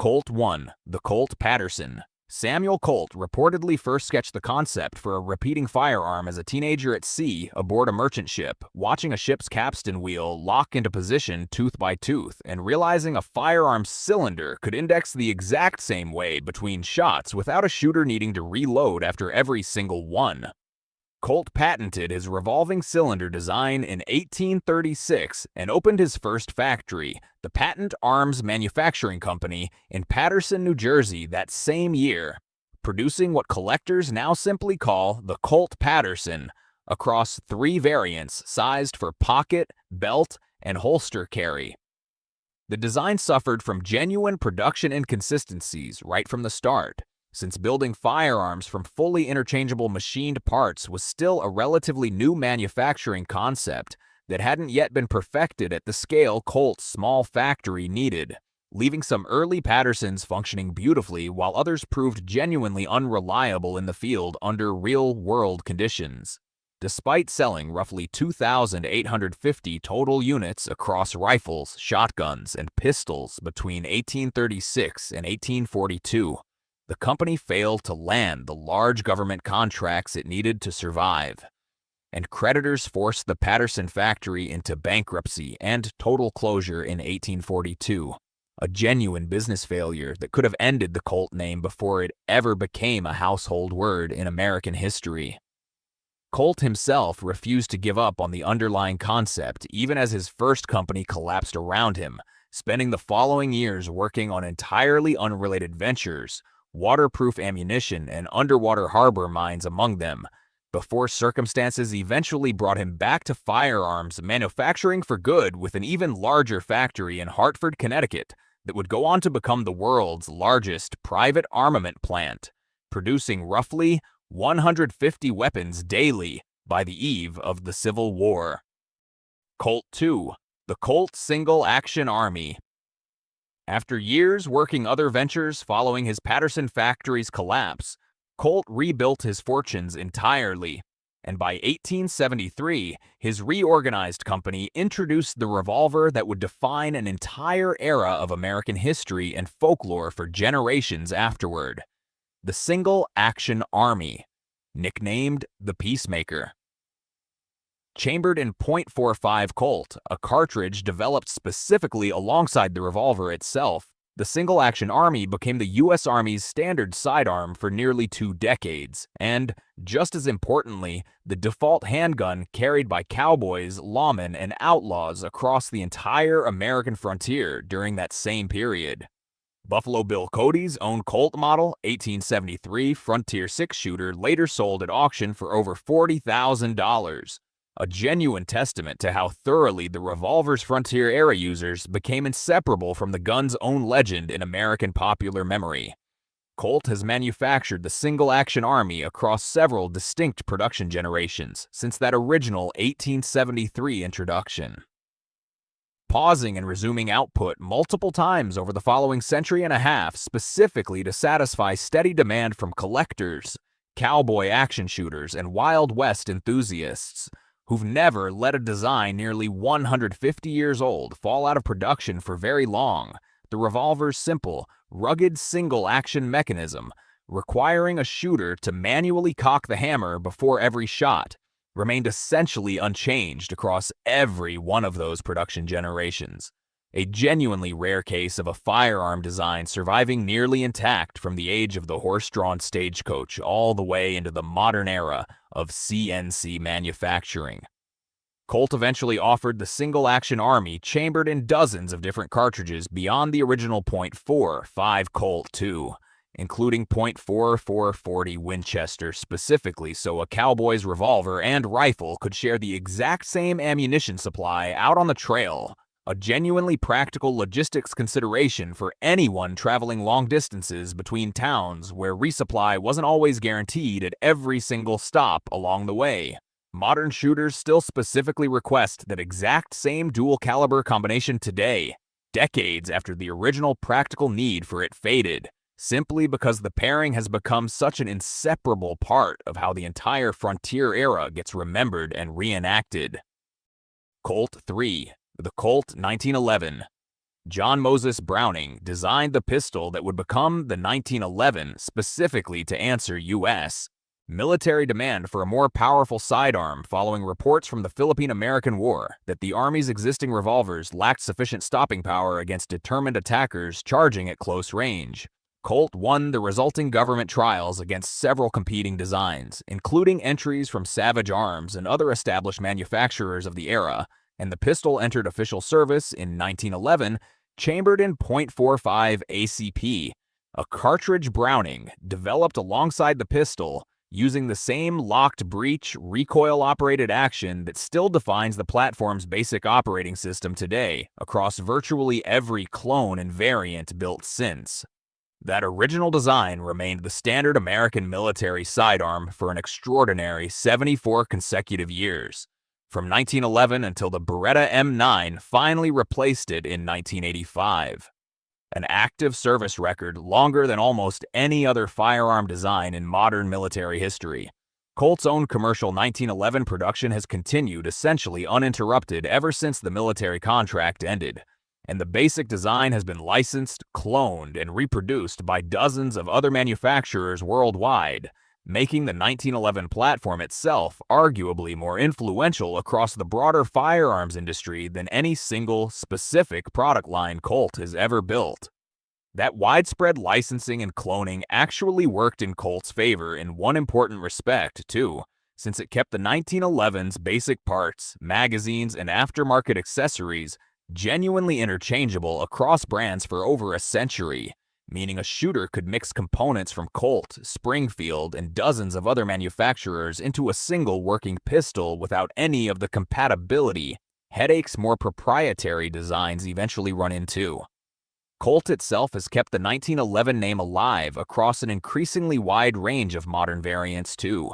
Colt 1, the Colt Paterson. Samuel Colt reportedly first sketched the concept for a repeating firearm as a teenager at sea aboard a merchant ship, watching a ship's capstan wheel lock into position tooth by tooth, and realizing a firearm cylinder could index the exact same way between shots without a shooter needing to reload after every single one. Colt patented his revolving cylinder design in 1836 and opened his first factory, the Patent Arms Manufacturing Company, in Paterson, New Jersey that same year, producing what collectors now simply call the Colt Paterson, across 3 variants sized for pocket, belt, and holster carry. The design suffered from genuine production inconsistencies right from the start, since building firearms from fully interchangeable machined parts was still a relatively new manufacturing concept that hadn't yet been perfected at the scale Colt's small factory needed, leaving some early Patersons functioning beautifully while others proved genuinely unreliable in the field under real-world conditions. Despite selling roughly 2,850 total units across rifles, shotguns, and pistols between 1836 and 1842, the company failed to land the large government contracts it needed to survive, and creditors forced the Paterson factory into bankruptcy and total closure in 1842, a genuine business failure that could have ended the Colt name before it ever became a household word in American history. Colt himself refused to give up on the underlying concept even as his first company collapsed around him, spending the following years working on entirely unrelated ventures, waterproof ammunition and underwater harbor mines among them, before circumstances eventually brought him back to firearms manufacturing for good with an even larger factory in Hartford, Connecticut that would go on to become the world's largest private armament plant, producing roughly 150 weapons daily by the eve of the Civil War. Colt 2, the Colt Single Action Army. After years working other ventures following his Paterson factory's collapse, Colt rebuilt his fortunes entirely, and by 1873, his reorganized company introduced the revolver that would define an entire era of American history and folklore for generations afterward: the Single Action Army, nicknamed the Peacemaker. Chambered in .45 Colt, a cartridge developed specifically alongside the revolver itself, the Single Action Army became the U.S. Army's standard sidearm for nearly 2 decades, and, just as importantly, the default handgun carried by cowboys, lawmen, and outlaws across the entire American frontier during that same period. Buffalo Bill Cody's own Colt model 1873 Frontier 6-shooter later sold at auction for over $40,000. A genuine testament to how thoroughly the revolver's frontier-era users became inseparable from the gun's own legend in American popular memory. Colt has manufactured the Single Action Army across several distinct production generations since that original 1873 introduction, pausing and resuming output multiple times over the following century and a half specifically to satisfy steady demand from collectors, cowboy action shooters, and Wild West enthusiasts, who've never let a design nearly 150 years old fall out of production for very long. The revolver's simple, rugged single-action mechanism, requiring a shooter to manually cock the hammer before every shot, remained essentially unchanged across every one of those production generations. A genuinely rare case of a firearm design surviving nearly intact from the age of the horse-drawn stagecoach all the way into the modern era of CNC manufacturing. Colt eventually offered the Single Action Army chambered in dozens of different cartridges beyond the original .45 Colt 2, including .4440 Winchester specifically so a cowboy's revolver and rifle could share the exact same ammunition supply out on the trail, a genuinely practical logistics consideration for anyone traveling long distances between towns where resupply wasn't always guaranteed at every single stop along the way. Modern shooters still specifically request that exact same dual-caliber combination today, decades after the original practical need for it faded, simply because the pairing has become such an inseparable part of how the entire frontier era gets remembered and reenacted. Colt 3, the Colt 1911. John Moses Browning designed the pistol that would become the 1911 specifically to answer U.S. military demand for a more powerful sidearm following reports from the Philippine-American War that the Army's existing revolvers lacked sufficient stopping power against determined attackers charging at close range. Colt won the resulting government trials against several competing designs, including entries from Savage Arms and other established manufacturers of the era, and the pistol entered official service in 1911, chambered in .45 ACP, a cartridge Browning developed alongside the pistol using the same locked breech, recoil-operated action that still defines the platform's basic operating system today across virtually every clone and variant built since. That original design remained the standard American military sidearm for an extraordinary 74 consecutive years, from 1911 until the Beretta M9 finally replaced it in 1985. An active service record longer than almost any other firearm design in modern military history. Colt's own commercial 1911 production has continued essentially uninterrupted ever since the military contract ended, and the basic design has been licensed, cloned, and reproduced by dozens of other manufacturers worldwide, making the 1911 platform itself arguably more influential across the broader firearms industry than any single, specific product line Colt has ever built. That widespread licensing and cloning actually worked in Colt's favor in one important respect, too, since it kept the 1911's basic parts, magazines, and aftermarket accessories genuinely interchangeable across brands for over a century, meaning a shooter could mix components from Colt, Springfield, and dozens of other manufacturers into a single working pistol without any of the compatibility headaches more proprietary designs eventually run into. Colt itself has kept the 1911 name alive across an increasingly wide range of modern variants too,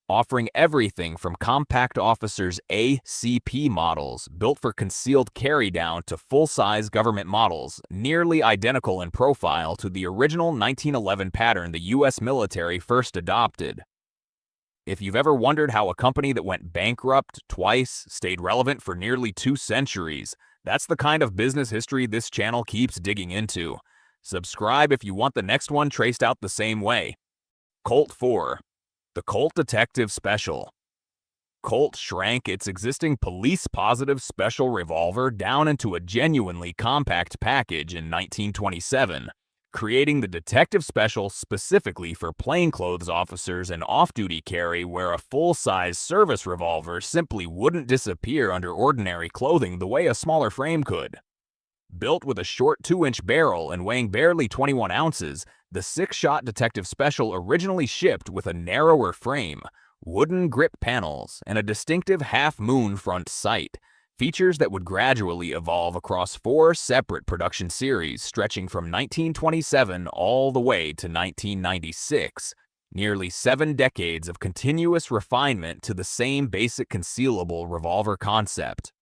offering everything from compact officers' ACP models built for concealed carry down to full-size government models nearly identical in profile to the original 1911 pattern the U.S. military first adopted. If you've ever wondered how a company that went bankrupt twice stayed relevant for nearly 2 centuries, that's the kind of business history this channel keeps digging into. Subscribe if you want the next one traced out the same way. Colt 4. The Colt Detective Special. Colt shrank its existing police-positive special revolver down into a genuinely compact package in 1927, creating the Detective Special specifically for plainclothes officers and off-duty carry where a full-size service revolver simply wouldn't disappear under ordinary clothing the way a smaller frame could. Built with a short 2-inch barrel and weighing barely 21 ounces, the 6-shot Detective Special originally shipped with a narrower frame, wooden grip panels, and a distinctive half-moon front sight, features that would gradually evolve across 4 separate production series stretching from 1927 all the way to 1996, nearly 7 decades of continuous refinement to the same basic concealable revolver concept.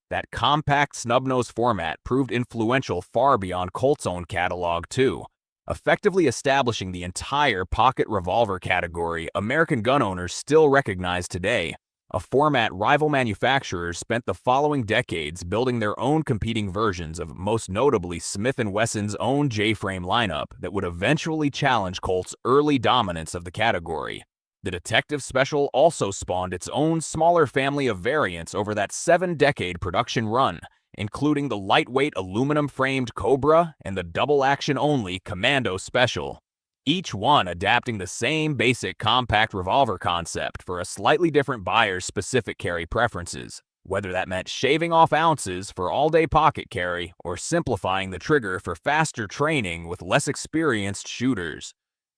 That compact snub-nose format proved influential far beyond Colt's own catalog too, effectively establishing the entire pocket revolver category American gun owners still recognize today, a format rival manufacturers spent the following decades building their own competing versions of, most notably Smith & Wesson's own J-frame lineup that would eventually challenge Colt's early dominance of the category. The Detective Special also spawned its own smaller family of variants over that 7-decade production run, including the lightweight aluminum-framed Cobra and the double-action-only Commando Special, each one adapting the same basic compact revolver concept for a slightly different buyer's specific carry preferences, whether that meant shaving off ounces for all-day pocket carry or simplifying the trigger for faster training with less experienced shooters.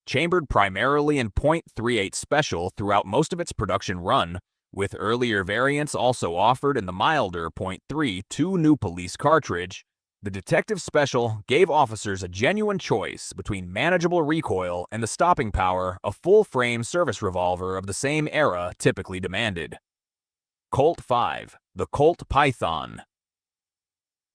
Chambered primarily in .38 Special throughout most of its production run, with earlier variants also offered in the milder .32 New Police cartridge, the Detective Special gave officers a genuine choice between manageable recoil and the stopping power a full-frame service revolver of the same era typically demanded. Colt 5. The Colt Python.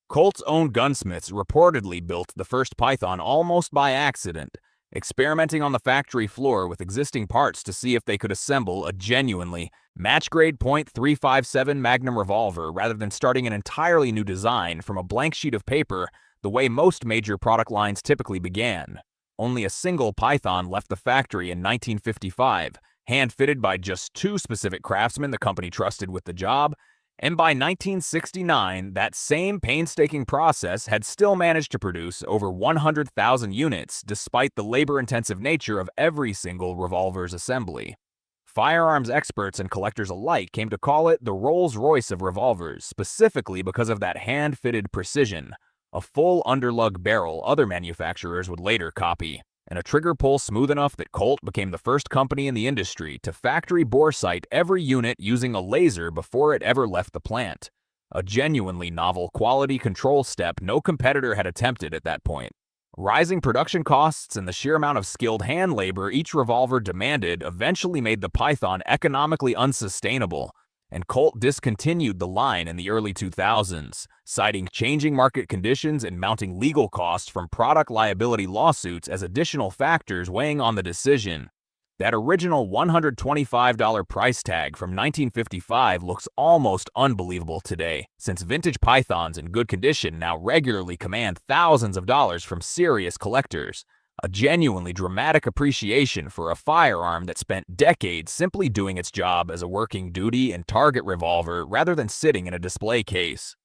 Colt's own gunsmiths reportedly built the first Python almost by accident, experimenting on the factory floor with existing parts to see if they could assemble a genuinely, Match-grade .357 Magnum revolver rather than starting an entirely new design from a blank sheet of paper the way most major product lines typically began. Only a single Python left the factory in 1955, hand-fitted by just two specific craftsmen the company trusted with the job, and by 1969, that same painstaking process had still managed to produce over 100,000 units despite the labor-intensive nature of every single revolver's assembly. Firearms experts and collectors alike came to call it the Rolls-Royce of revolvers, specifically because of that hand-fitted precision, a full underlug barrel other manufacturers would later copy, and a trigger pull smooth enough that Colt became the first company in the industry to factory bore sight every unit using a laser before it ever left the plant. A genuinely novel quality control step no competitor had attempted at that point. Rising production costs and the sheer amount of skilled hand labor each revolver demanded eventually made the Python economically unsustainable, and Colt discontinued the line in the early 2000s, citing changing market conditions and mounting legal costs from product liability lawsuits as additional factors weighing on the decision. That original $125 price tag from 1955 looks almost unbelievable today, since vintage Pythons in good condition now regularly command thousands of dollars from serious collectors. A genuinely dramatic appreciation for a firearm that spent decades simply doing its job as a working duty and target revolver rather than sitting in a display case.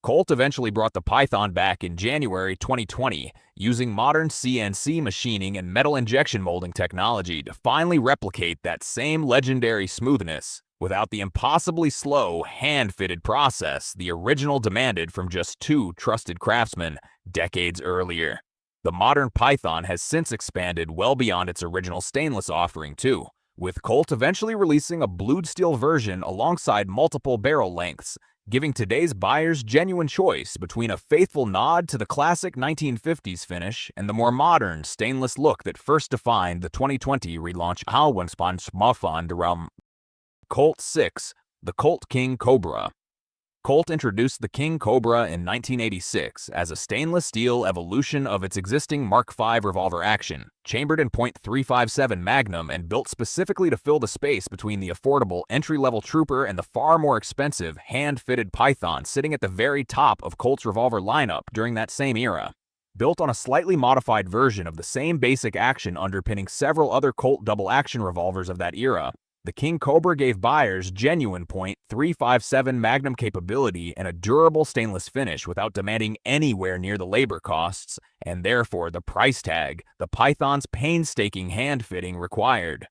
Colt eventually brought the Python back in January 2020, using modern CNC machining and metal injection molding technology to finally replicate that same legendary smoothness, without the impossibly slow, hand-fitted process the original demanded from just two trusted craftsmen decades earlier. The modern Python has since expanded well beyond its original stainless offering too, with Colt eventually releasing a blued steel version alongside multiple barrel lengths, giving today's buyers genuine choice between a faithful nod to the classic 1950s finish and the more modern stainless look that first defined the 2020 relaunch Colt 6, the Colt King Cobra. Colt introduced the King Cobra in 1986 as a stainless steel evolution of its existing Mark V revolver action, chambered in .357 Magnum and built specifically to fill the space between the affordable entry-level Trooper and the far more expensive hand-fitted Python sitting at the very top of Colt's revolver lineup during that same era. Built on a slightly modified version of the same basic action underpinning several other Colt double-action revolvers of that era, the King Cobra gave buyers genuine .357 Magnum capability and a durable stainless finish without demanding anywhere near the labor costs, and therefore the price tag the Python's painstaking hand-fitting required.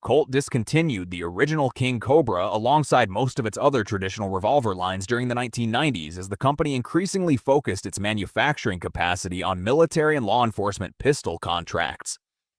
Colt discontinued the original King Cobra alongside most of its other traditional revolver lines during the 1990s as the company increasingly focused its manufacturing capacity on military and law enforcement pistol contracts.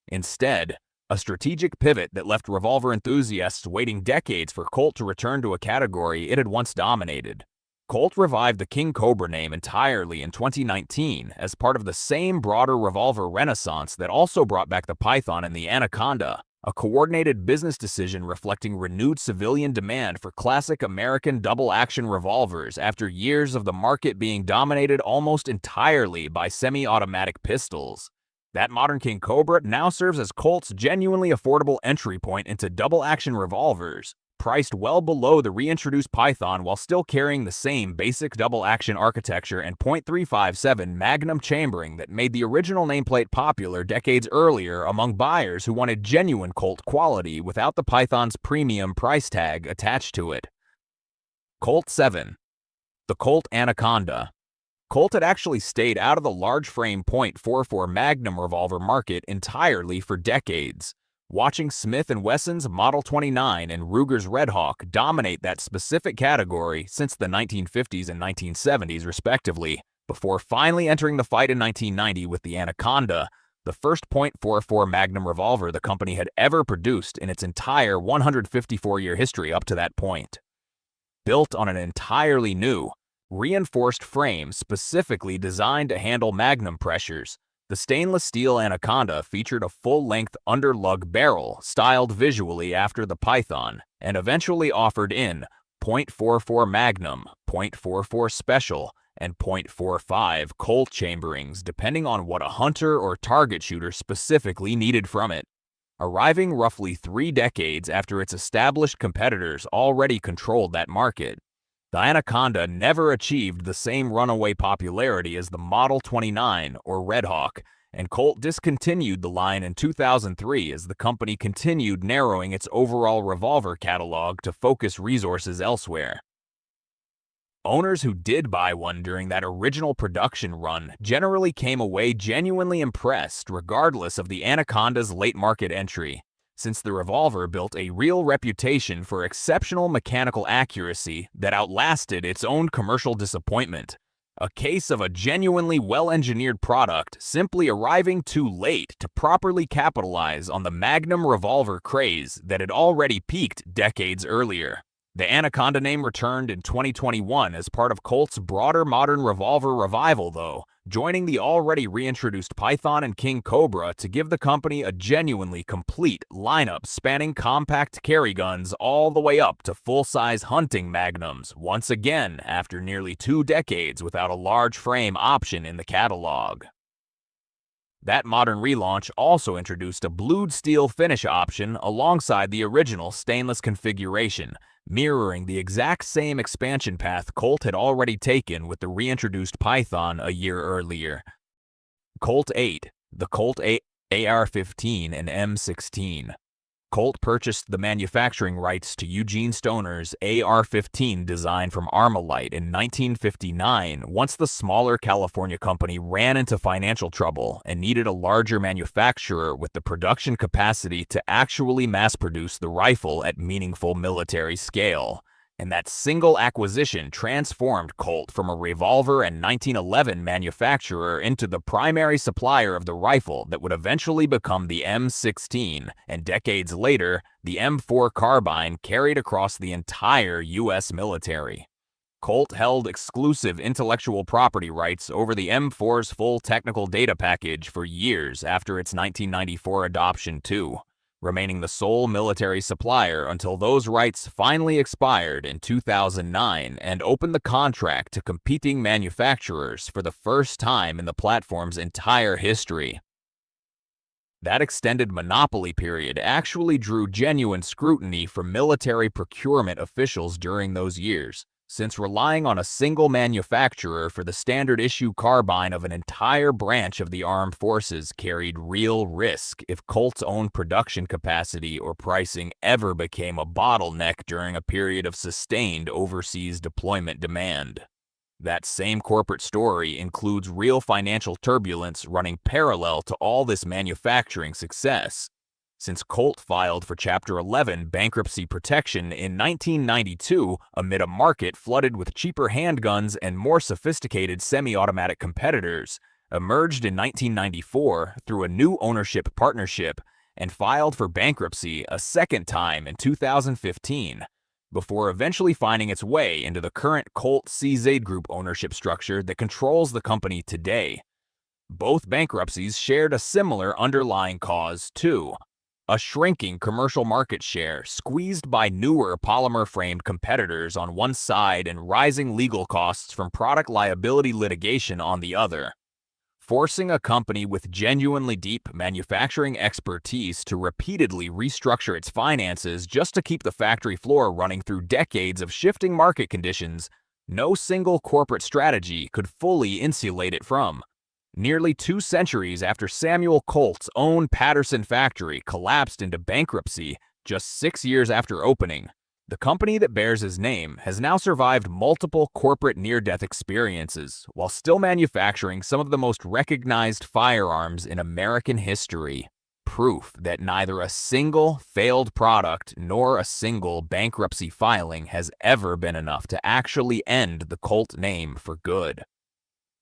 Instead, a strategic pivot that left revolver enthusiasts waiting decades for Colt to return to a category it had once dominated. Colt revived the King Cobra name entirely in 2019 as part of the same broader revolver renaissance that also brought back the Python and the Anaconda, a coordinated business decision reflecting renewed civilian demand for classic American double-action revolvers after years of the market being dominated almost entirely by semi-automatic pistols. That modern King Cobra now serves as Colt's genuinely affordable entry point into double-action revolvers, priced well below the reintroduced Python while still carrying the same basic double-action architecture and .357 Magnum chambering that made the original nameplate popular decades earlier among buyers who wanted genuine Colt quality without the Python's premium price tag attached to it. Colt 7. The Colt Anaconda. Colt had actually stayed out of the large-frame .44 Magnum revolver market entirely for decades, watching Smith & Wesson's Model 29 and Ruger's Red Hawk dominate that specific category since the 1950s and 1970s respectively, before finally entering the fight in 1990 with the Anaconda, the first .44 Magnum revolver the company had ever produced in its entire 154-year history up to that point. Built on an entirely new, reinforced frame specifically designed to handle Magnum pressures, the stainless steel Anaconda featured a full-length underlug barrel styled visually after the Python and eventually offered in .44 Magnum, .44 Special, and .45 Colt chamberings depending on what a hunter or target shooter specifically needed from it. arriving roughly 3 decades after its established competitors already controlled that market. The Anaconda never achieved the same runaway popularity as the Model 29 or Red Hawk, and Colt discontinued the line in 2003 as the company continued narrowing its overall revolver catalog to focus resources elsewhere. Owners who did buy one during that original production run generally came away genuinely impressed regardless of the Anaconda's late market entry, since the revolver built a real reputation for exceptional mechanical accuracy that outlasted its own commercial disappointment. A case of a genuinely well-engineered product simply arriving too late to properly capitalize on the Magnum revolver craze that had already peaked decades earlier. The Anaconda name returned in 2021 as part of Colt's broader modern revolver revival, though, joining the already reintroduced Python and King Cobra to give the company a genuinely complete lineup spanning compact carry guns all the way up to full-size hunting magnums, once again after nearly 2 decades without a large frame option in the catalog. That modern relaunch also introduced a blued steel finish option alongside the original stainless configuration, mirroring the exact same expansion path Colt had already taken with the reintroduced Python a year earlier. Colt 8, the Colt AR-15 and M16. Colt purchased the manufacturing rights to Eugene Stoner's AR-15 design from Armalite in 1959 once the smaller California company ran into financial trouble and needed a larger manufacturer with the production capacity to actually mass-produce the rifle at meaningful military scale. And that single acquisition transformed Colt from a revolver and 1911 manufacturer into the primary supplier of the rifle that would eventually become the M16, and decades later, the M4 carbine carried across the entire U.S. military. Colt held exclusive intellectual property rights over the M4's full technical data package for years after its 1994 adoption, too, remaining the sole military supplier until those rights finally expired in 2009 and opened the contract to competing manufacturers for the first time in the platform's entire history. That extended monopoly period actually drew genuine scrutiny from military procurement officials during those years, since relying on a single manufacturer for the standard issue carbine of an entire branch of the armed forces carried real risk if Colt's own production capacity or pricing ever became a bottleneck during a period of sustained overseas deployment demand. That same corporate story includes real financial turbulence running parallel to all this manufacturing success. Since Colt filed for Chapter 11 bankruptcy protection in 1992 amid a market flooded with cheaper handguns and more sophisticated semi-automatic competitors, emerged in 1994 through a new ownership partnership, and filed for bankruptcy a second time in 2015, before eventually finding its way into the current Colt CZ Group ownership structure that controls the company today. Both bankruptcies shared a similar underlying cause, too. A shrinking commercial market share squeezed by newer polymer-framed competitors on one side and rising legal costs from product liability litigation on the other, forcing a company with genuinely deep manufacturing expertise to repeatedly restructure its finances just to keep the factory floor running through decades of shifting market conditions no single corporate strategy could fully insulate it from. Nearly 2 centuries after Samuel Colt's own Paterson factory collapsed into bankruptcy just 6 years after opening, the company that bears his name has now survived multiple corporate near-death experiences while still manufacturing some of the most recognized firearms in American history. Proof that neither a single failed product nor a single bankruptcy filing has ever been enough to actually end the Colt name for good.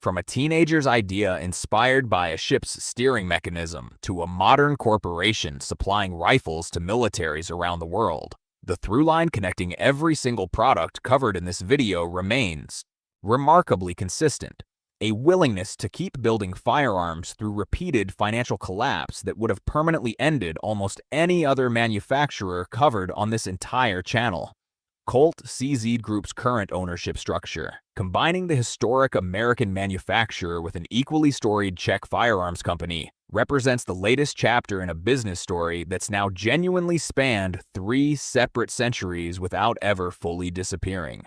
From a teenager's idea inspired by a ship's steering mechanism to a modern corporation supplying rifles to militaries around the world, the through line connecting every single product covered in this video remains remarkably consistent. A willingness to keep building firearms through repeated financial collapse that would have permanently ended almost any other manufacturer covered on this entire channel. Colt CZ Group's current ownership structure, combining the historic American manufacturer with an equally storied Czech firearms company, represents the latest chapter in a business story that's now genuinely spanned 3 separate centuries without ever fully disappearing.